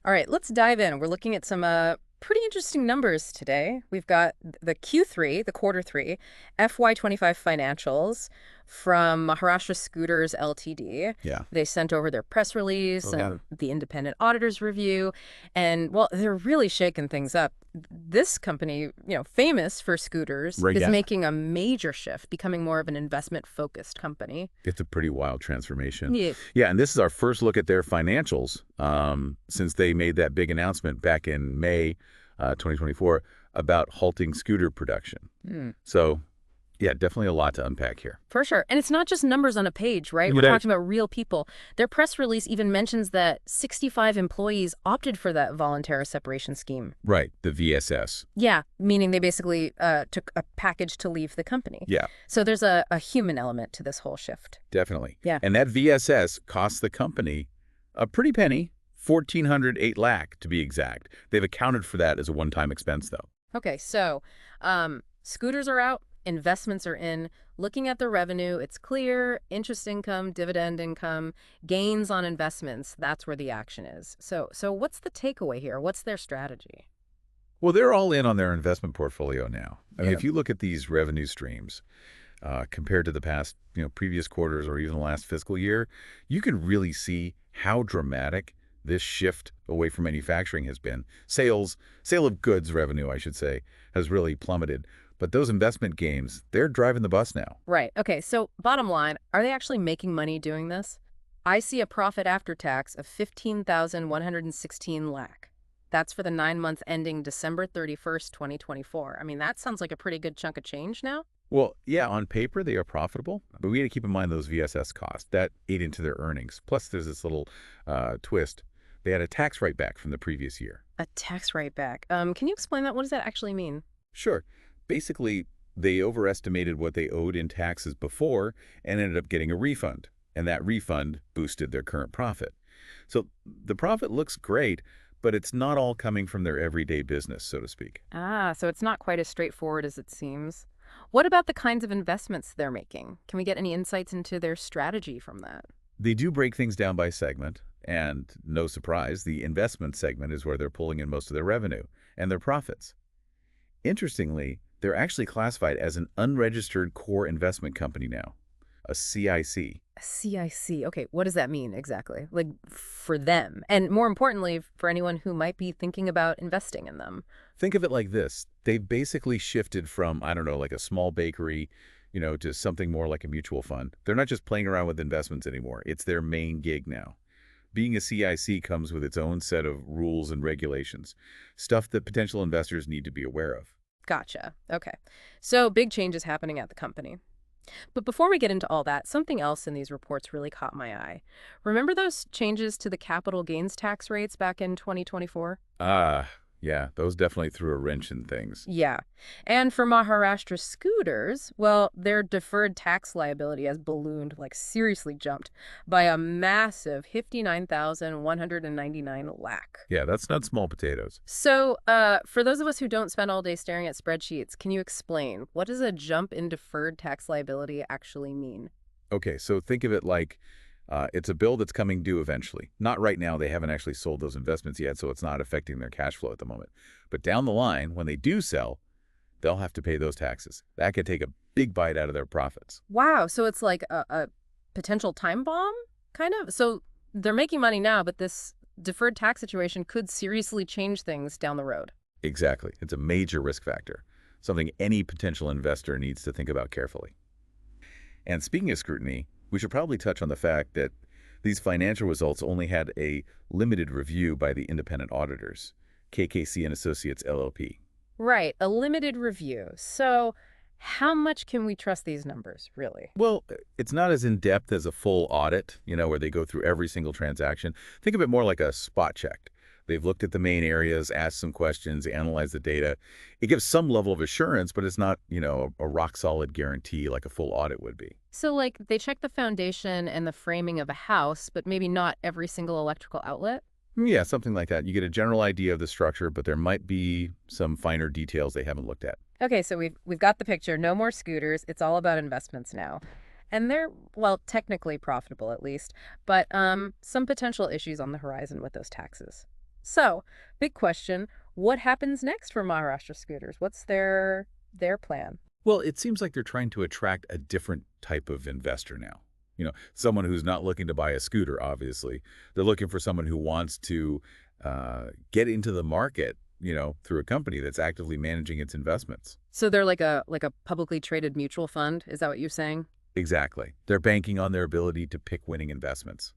All right, let's dive in. We're looking at some pretty interesting numbers today. We've got the Q3, the quarter three, FY25 financials from Maharashtra Scooters Ltd. Yeah. They sent over their press release Oh, yeah. and the independent auditor's review, and well, they're really shaking things up. This company, famous for scooters, Right. is Yeah. making a major shift, becoming more of an investment-focused company. It's a pretty wild transformation. Yeah. Yeah, and this is our first look at their financials since they made that big announcement back in May 2024 about halting scooter production. So, yeah, definitely a lot to unpack here. For sure. And it's not just numbers on a page, right? We're Right. talking about real people. Their press release even mentions that 65 employees opted for that voluntary separation scheme. Right, the VSS. Yeah, meaning they basically took a package to leave the company. Yeah, So there's a human element to this whole shift. definitely. Yeah. And that VSS costs the company a pretty penny, 1,408 lakh to be exact. They've accounted for that as a one-time expense, though. Okay, so scooters are out, investments are in. Looking at the revenue, it's clear: interest income, dividend income, gains on investments. That's where the action is. So what's the takeaway here? What's their strategy? Well, they're all in on their investment portfolio now. I mean, Yeah. if you look at these revenue streams compared to the past, previous quarters or even the last fiscal year, you can really see how dramatic this shift away from manufacturing has been. Sale of goods revenue, I should say, has really plummeted. But those investment gains, they're driving the bus now. Right. Okay. So bottom line, are they actually making money doing this? I see a profit after tax of 15,116 lakh. That's for the 9 months ending December 31st, 2024. I mean, that sounds like a pretty good chunk of change now. Well, yeah, on paper they are profitable, but we got to keep in mind those VSS costs. That ate into their earnings. Plus, there's this little twist. They had a tax write-back from the previous year. A tax write back. Can you explain that? What does that actually mean? Sure. Basically, they overestimated what they owed in taxes before and ended up getting a refund, and that refund boosted their current profit. So the profit looks great, but it's not all coming from their everyday business, so to speak. Ah, so it's not quite as straightforward as it seems. What about the kinds of investments they're making? Can we get any insights into their strategy from that? They do break things down by segment, and no surprise, the investment segment is where they're pulling in most of their revenue and their profits. Interestingly, they're actually classified as an unregistered core investment company now, a CIC. CIC. Okay, what does that mean exactly? Like for them, and more importantly, for anyone who might be thinking about investing in them. Think of it like this. They've basically shifted from, I don't know, like a small bakery, to something more like a mutual fund. They're not just playing around with investments anymore. It's their main gig now. Being a CIC comes with its own set of rules and regulations, stuff that potential investors need to be aware of. Gotcha. Okay. So big changes happening at the company. But before we get into all that, something else in these reports really caught my eye. Remember those changes to the capital gains tax rates back in 2024? Ah, yeah, those definitely threw a wrench in things. Yeah. And for Maharashtra scooters, well, their deferred tax liability has ballooned, like seriously jumped, by a massive 59,199 lakh. Yeah, that's not small potatoes. So, for those of us who don't spend all day staring at spreadsheets, can you explain what does a jump in deferred tax liability actually mean? Okay, so think of it like it's a bill that's coming due eventually. Not right now. They haven't actually sold those investments yet, so it's not affecting their cash flow at the moment. But down the line, when they do sell, they'll have to pay those taxes. That could take a big bite out of their profits. Wow, so it's like a potential time bomb, kind of? So they're making money now, but this deferred tax situation could seriously change things down the road. Exactly. It's a major risk factor, something any potential investor needs to think about carefully. And speaking of scrutiny, we should probably touch on the fact that these financial results only had a limited review by the independent auditors, KKC and Associates LLP. Right, a limited review. So how much can we trust these numbers, really? Well, it's not as in-depth as a full audit, where they go through every single transaction. Think of it more like a spot check. They've looked at the main areas, asked some questions, analyzed the data. It gives some level of assurance, but it's not, a rock-solid guarantee like a full audit would be. So, like, they check the foundation and the framing of a house, but maybe not every single electrical outlet? Yeah, something like that. You get a general idea of the structure, but there might be some finer details they haven't looked at. Okay, so we've got the picture. No more scooters. It's all about investments now. And they're, well, technically profitable at least, but some potential issues on the horizon with those taxes. So, big question, what happens next for Maharashtra scooters? What's their plan? Well, it seems like they're trying to attract a different type of investor now. Someone who's not looking to buy a scooter, obviously. They're looking for someone who wants to get into the market, through a company that's actively managing its investments. So they're like a publicly traded mutual fund, is that what you're saying? Exactly. They're banking on their ability to pick winning investments.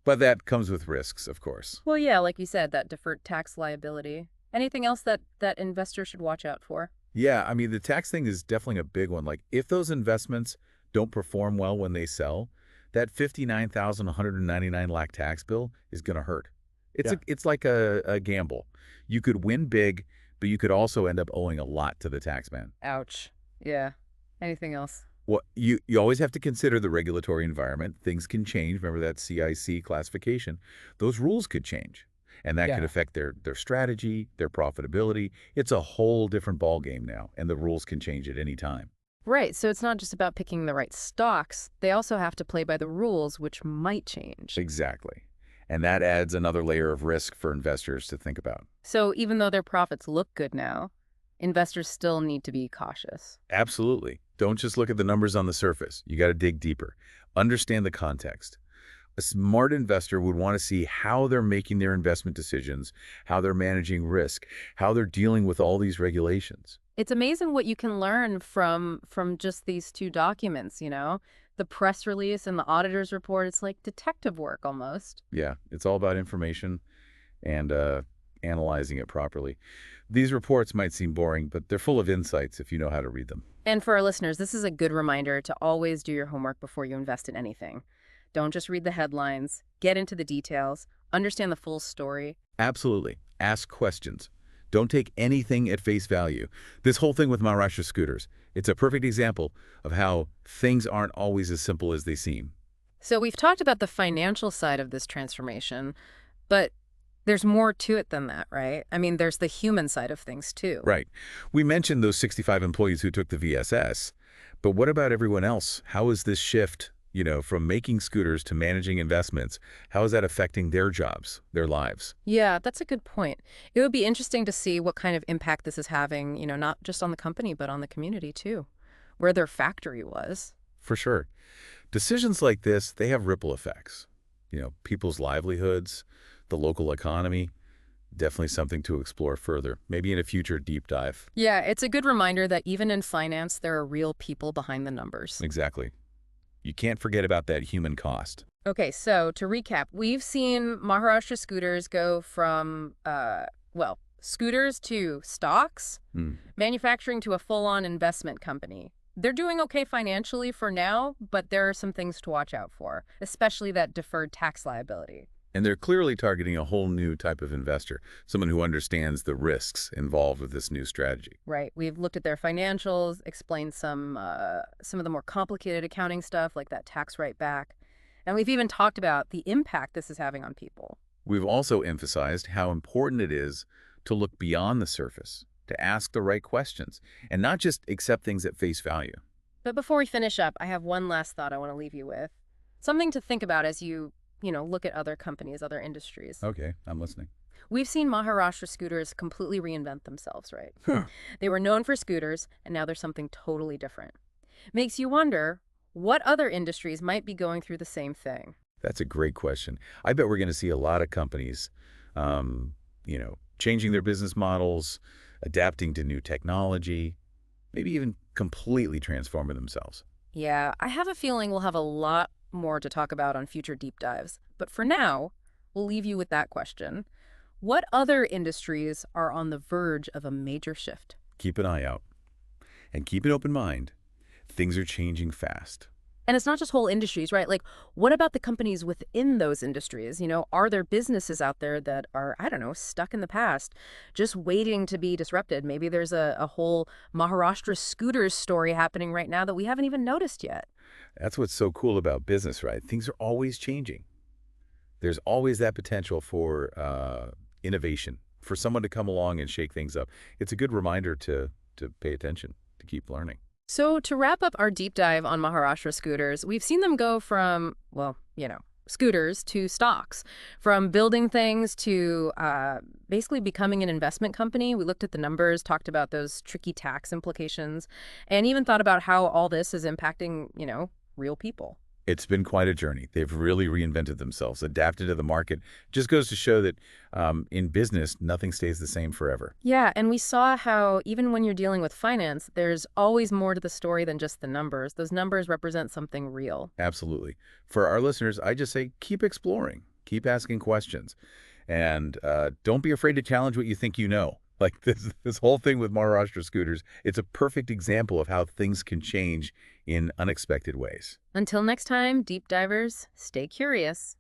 But that comes with risks, of course. Well, yeah, like you said, that deferred tax liability. Anything else that investors should watch out for? Yeah, I mean, the tax thing is definitely a big one. Like, if those investments don't perform well when they sell, that 59,199 lakh tax bill is going to hurt. Yeah. It's like a gamble. You could win big, but you could also end up owing a lot to the tax man. Ouch. Yeah. Anything else? Well, you always have to consider the regulatory environment. Things can change. Remember that CIC classification. Those rules could change, and that could Yeah. affect their strategy, their profitability. It's a whole different ballgame now, and the rules can change at any time. Right, so it's not just about picking the right stocks. They also have to play by the rules, which might change. Exactly. And that adds another layer of risk for investors to think about. So even though their profits look good now, investors still need to be cautious. Absolutely. Don't just look at the numbers on the surface. You got to dig deeper. Understand the context. A smart investor would want to see how they're making their investment decisions, how they're managing risk, how they're dealing with all these regulations. It's amazing what you can learn from just these two documents, you know? The press release and the auditor's report, it's like detective work almost. Yeah, it's all about information and analyzing it properly. These reports might seem boring, but they're full of insights if you know how to read them. And for our listeners, this is a good reminder to always do your homework before you invest in anything. Don't just read the headlines, get into the details, understand the full story. Absolutely. Ask questions. Don't take anything at face value. This whole thing with Maharashtra scooters, it's a perfect example of how things aren't always as simple as they seem. So we've talked about the financial side of this transformation, but there's more to it than that, right? I mean, there's the human side of things too. Right. We mentioned those 65 employees who took the VSS, but what about everyone else? How is this shift, from making scooters to managing investments, how is that affecting their jobs, their lives? Yeah, that's a good point. It would be interesting to see what kind of impact this is having, not just on the company, but on the community too, where their factory was. For sure. Decisions like this, they have ripple effects. People's livelihoods, the local economy, definitely something to explore further, maybe in a future deep dive. Yeah, it's a good reminder that even in finance, there are real people behind the numbers. Exactly. You can't forget about that human cost. Okay, so to recap, we've seen Maharashtra scooters go from, scooters to stocks, Hmm. manufacturing to a full-on investment company. They're doing okay financially for now, but there are some things to watch out for, especially that deferred tax liability. And they're clearly targeting a whole new type of investor, someone who understands the risks involved with this new strategy. Right. We've looked at their financials, explained some of the more complicated accounting stuff like that tax write back, and we've even talked about the impact this is having on people. We've also emphasized how important it is to look beyond the surface, to ask the right questions, and not just accept things at face value. But before we finish up, I have one last thought I want to leave you with. Something to think about as you look at other companies, other industries. Okay, I'm listening. We've seen Maharashtra scooters completely reinvent themselves, right? Huh. They were known for scooters, and now they're something totally different. Makes you wonder what other industries might be going through the same thing. That's a great question. I bet we're going to see a lot of companies, changing their business models, adapting to new technology, maybe even completely transforming themselves. Yeah, I have a feeling we'll have a lot more to talk about on future deep dives. But for now, we'll leave you with that question. What other industries are on the verge of a major shift? Keep an eye out and keep an open mind. Things are changing fast. And it's not just whole industries, right? Like, what about the companies within those industries? Are there businesses out there that are, I don't know, stuck in the past, just waiting to be disrupted? Maybe there's a whole Maharashtra scooters story happening right now that we haven't even noticed yet. That's what's so cool about business, right? Things are always changing. There's always that potential for innovation, for someone to come along and shake things up. It's a good reminder to pay attention, to keep learning. So to wrap up our deep dive on Maharashtra scooters, we've seen them go from, scooters to stocks, from building things to basically becoming an investment company. We looked at the numbers, talked about those tricky tax implications, and even thought about how all this is impacting, real people. It's been quite a journey. They've really reinvented themselves, adapted to the market. Just goes to show that in business, nothing stays the same forever. Yeah, and we saw how even when you're dealing with finance, there's always more to the story than just the numbers. Those numbers represent something real. Absolutely. For our listeners, I just say keep exploring, keep asking questions, and don't be afraid to challenge what you think you know. Like this whole thing with Maharashtra scooters, it's a perfect example of how things can change in unexpected ways. Until next time, deep divers, stay curious.